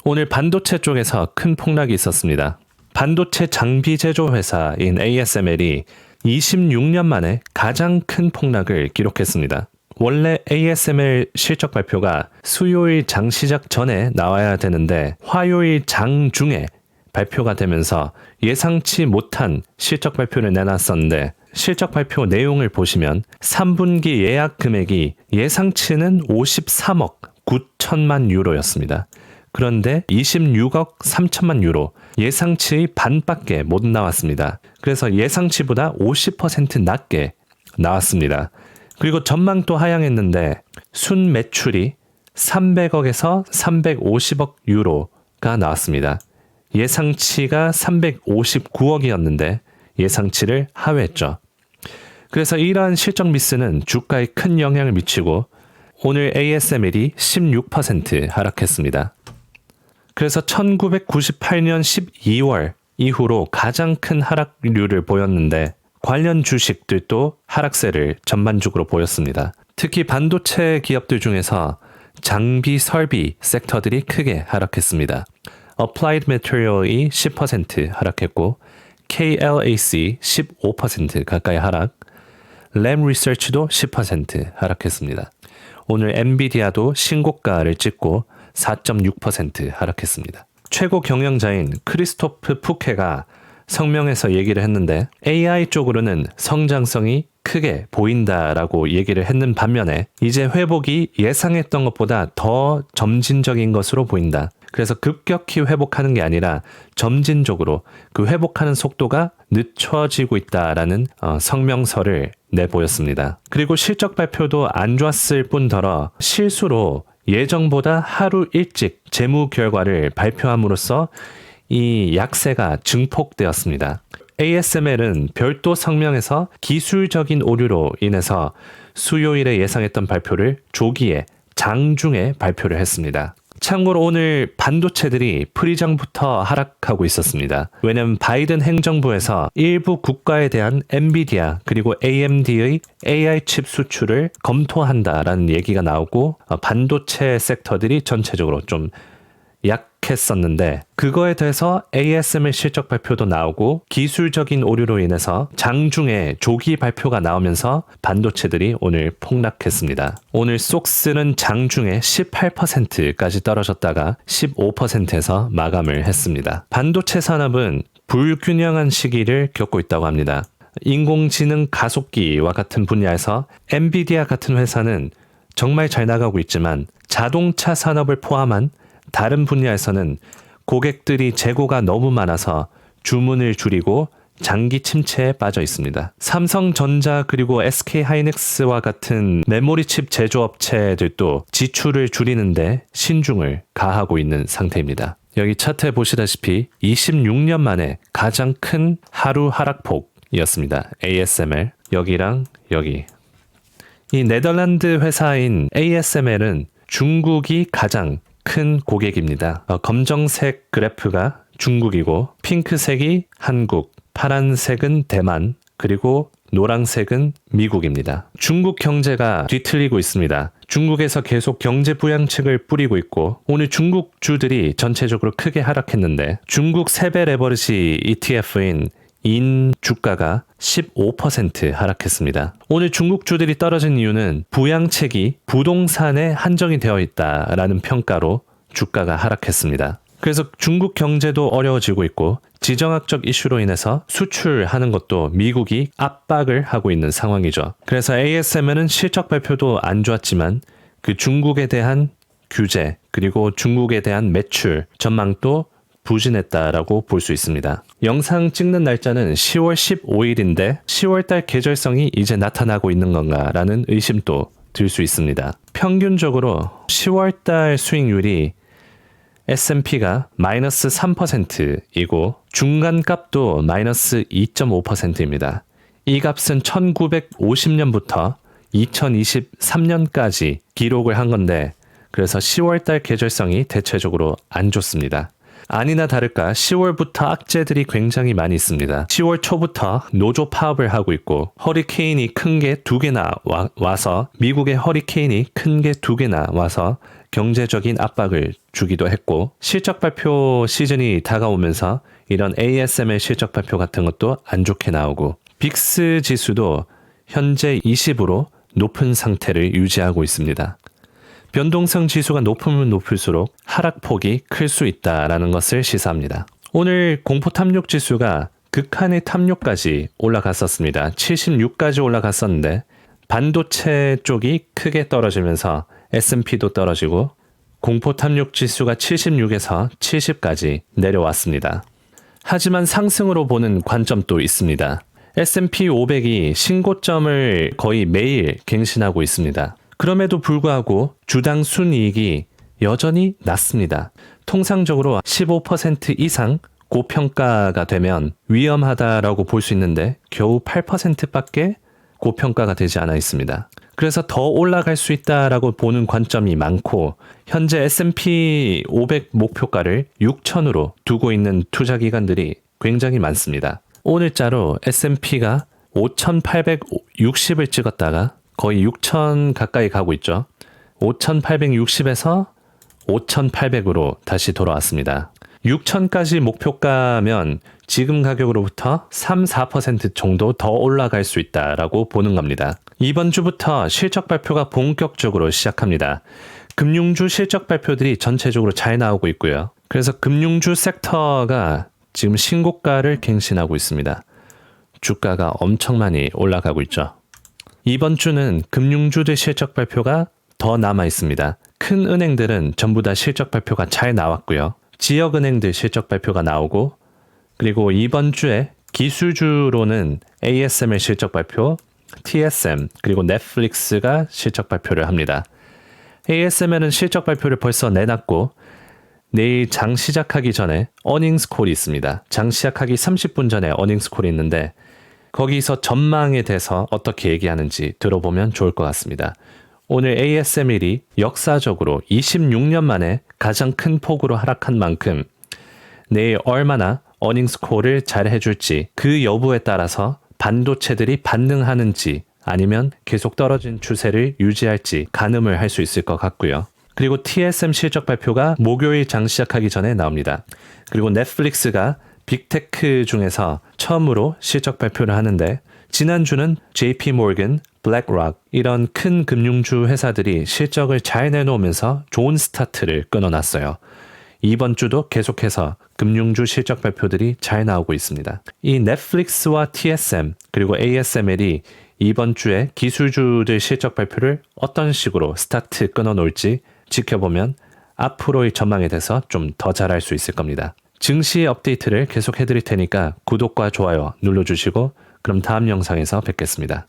오늘 반도체 쪽에서 큰 폭락이 있었습니다. 반도체 장비 제조 회사인 ASML이 26년 만에 가장 큰 폭락을 기록했습니다. 원래 ASML 실적 발표가 수요일 장 시작 전에 나와야 되는데 화요일 장 중에 발표가 되면서 예상치 못한 실적 발표를 내놨었는데 실적 발표 내용을 보시면 3분기 예약 금액이 예상치는 53억 9천만 유로였습니다. 그런데 26억 3천만 유로, 예상치의 반밖에 못 나왔습니다. 그래서 예상치보다 50% 낮게 나왔습니다. 그리고 전망도 하향했는데 순 매출이 300억에서 350억 유로가 나왔습니다. 예상치가 359억이었는데 예상치를 하회했죠. 그래서 이러한 실적 미스는 주가에 큰 영향을 미치고 오늘 ASML이 16% 하락했습니다. 그래서 1998년 12월 이후로 가장 큰 하락률을 보였는데 관련 주식들도 하락세를 전반적으로 보였습니다. 특히 반도체 기업들 중에서 장비 설비 섹터들이 크게 하락했습니다. Applied Material이 10% 하락했고 KLAC 15% 가까이 하락, Lam Research도 10% 하락했습니다. 오늘 엔비디아도 신고가를 찍고 4.6% 하락했습니다. 최고 경영자인 크리스토프 푸케가 성명에서 얘기를 했는데 AI 쪽으로는 성장성이 크게 보인다라고 얘기를 했는 반면에 이제 회복이 예상했던 것보다 더 점진적인 것으로 보인다. 그래서 급격히 회복하는 게 아니라 점진적으로 그 회복하는 속도가 늦춰지고 있다라는 성명서를 내보였습니다. 그리고 실적 발표도 안 좋았을 뿐더러 실수로 예정보다 하루 일찍 재무 결과를 발표함으로써 이 약세가 증폭되었습니다. ASML은 별도 성명에서 기술적인 오류로 인해서 수요일에 예상했던 발표를 조기에 장중에 발표를 했습니다. 참고로 오늘 반도체들이 프리장부터 하락하고 있었습니다. 왜냐하면 바이든 행정부에서 일부 국가에 대한 엔비디아 그리고 AMD의 AI 칩 수출을 검토한다라는 얘기가 나오고 반도체 섹터들이 전체적으로 좀 약했었는데 그거에 대해서 ASML 실적 발표도 나오고 기술적인 오류로 인해서 장중에 조기 발표가 나오면서 반도체들이 오늘 폭락했습니다. 오늘 속스는 장중에 18%까지 떨어졌다가 15%에서 마감을 했습니다. 반도체 산업은 불균형한 시기를 겪고 있다고 합니다. 인공지능 가속기와 같은 분야에서 엔비디아 같은 회사는 정말 잘 나가고 있지만 자동차 산업을 포함한 다른 분야에서는 고객들이 재고가 너무 많아서 주문을 줄이고 장기 침체에 빠져 있습니다. 삼성전자 그리고 SK하이닉스와 같은 메모리 칩 제조업체들도 지출을 줄이는데 신중을 가하고 있는 상태입니다. 여기 차트에 보시다시피 26년 만에 가장 큰 하루 하락폭이었습니다. ASML 여기랑 여기. 이 네덜란드 회사인 ASML은 중국이 가장 큰 고객입니다. 검정색 그래프가 중국이고 핑크색이 한국, 파란색은 대만, 그리고 노란색은 미국입니다. 중국 경제가 뒤틀리고 있습니다. 중국에서 계속 경제 부양책을 뿌리고 있고 오늘 중국 주들이 전체적으로 크게 하락했는데 중국 세배 레버리지 ETF인 인 주가가 15% 하락했습니다. 오늘 중국 주들이 떨어진 이유는 부양책이 부동산에 한정이 되어 있다라는 평가로 주가가 하락했습니다. 그래서 중국 경제도 어려워지고 있고 지정학적 이슈로 인해서 수출하는 것도 미국이 압박을 하고 있는 상황이죠. 그래서 ASML은 실적 발표도 안 좋았지만 그 중국에 대한 규제 그리고 중국에 대한 매출 전망도 부진했다라고 볼 수 있습니다. 영상 찍는 날짜는 10월 15일인데 10월달 계절성이 이제 나타나고 있는 건가라는 의심도 들 수 있습니다. 평균적으로 10월달 수익률이 S&P가 마이너스 3%이고 중간값도 마이너스 2.5%입니다. 이 값은 1950년부터 2023년까지 기록을 한 건데 그래서 10월달 계절성이 대체적으로 안 좋습니다. 아니나 다를까 10월부터 악재들이 굉장히 많이 있습니다. 10월 초부터 노조 파업을 하고 있고 허리케인이 큰 게 2개나 와서 미국의 허리케인이 큰 게 2개나 와서 경제적인 압박을 주기도 했고 실적 발표 시즌이 다가오면서 이런 ASML 실적 발표 같은 것도 안 좋게 나오고 빅스 지수도 현재 20으로 높은 상태를 유지하고 있습니다. 변동성 지수가 높으면 높을수록 하락폭이 클 수 있다라는 것을 시사합니다. 오늘 공포 탐욕 지수가 극한의 탐욕까지 올라갔었습니다. 76까지 올라갔었는데 반도체 쪽이 크게 떨어지면서 S&P도 떨어지고 공포 탐욕 지수가 76에서 70까지 내려왔습니다. 하지만 상승으로 보는 관점도 있습니다. S&P 500이 신고점을 거의 매일 갱신하고 있습니다. 그럼에도 불구하고 주당 순이익이 여전히 낮습니다. 통상적으로 15% 이상 고평가가 되면 위험하다라고 볼 수 있는데 겨우 8%밖에 고평가가 되지 않아 있습니다. 그래서 더 올라갈 수 있다라고 보는 관점이 많고 현재 S&P 500 목표가를 6,000으로 두고 있는 투자 기관들이 굉장히 많습니다. 오늘자로 S&P가 5,860을 찍었다가 거의 6,000 가까이 가고 있죠. 5,860에서 5,800으로 다시 돌아왔습니다. 6,000까지 목표가면 지금 가격으로부터 3-4% 정도 더 올라갈 수 있다라고 보는 겁니다. 이번 주부터 실적 발표가 본격적으로 시작합니다. 금융주 실적 발표들이 전체적으로 잘 나오고 있고요. 그래서 금융주 섹터가 지금 신고가를 갱신하고 있습니다. 주가가 엄청 많이 올라가고 있죠. 이번 주는 금융주들 실적 발표가 더 남아 있습니다. 큰 은행들은 전부 다 실적 발표가 잘 나왔고요. 지역은행들 실적 발표가 나오고 그리고 이번 주에 기술주로는 ASML 실적 발표, TSM 그리고 넷플릭스가 실적 발표를 합니다. ASML은 실적 발표를 벌써 내놨고 내일 장 시작하기 전에 어닝스 콜이 있습니다. 장 시작하기 30분 전에 어닝스 콜이 있는데 거기서 전망에 대해서 어떻게 얘기하는지 들어보면 좋을 것 같습니다. 오늘 ASML이 역사적으로 26년 만에 가장 큰 폭으로 하락한 만큼 내일 얼마나 어닝스 콜을 잘 해줄지 그 여부에 따라서 반도체들이 반등하는지 아니면 계속 떨어진 추세를 유지할지 가늠을 할 수 있을 것 같고요. 그리고 TSM 실적 발표가 목요일 장 시작하기 전에 나옵니다. 그리고 넷플릭스가 빅테크 중에서 처음으로 실적 발표를 하는데 지난주는 JP 모건, 블랙록 이런 큰 금융주 회사들이 실적을 잘 내놓으면서 좋은 스타트를 끊어놨어요. 이번 주도 계속해서 금융주 실적 발표들이 잘 나오고 있습니다. 이 넷플릭스와 TSM 그리고 ASML이 이번 주에 기술주들 실적 발표를 어떤 식으로 스타트 끊어놓을지 지켜보면 앞으로의 전망에 대해서 좀 더 잘할 수 있을 겁니다. 증시 업데이트를 계속 해드릴 테니까 구독과 좋아요 눌러주시고 그럼 다음 영상에서 뵙겠습니다.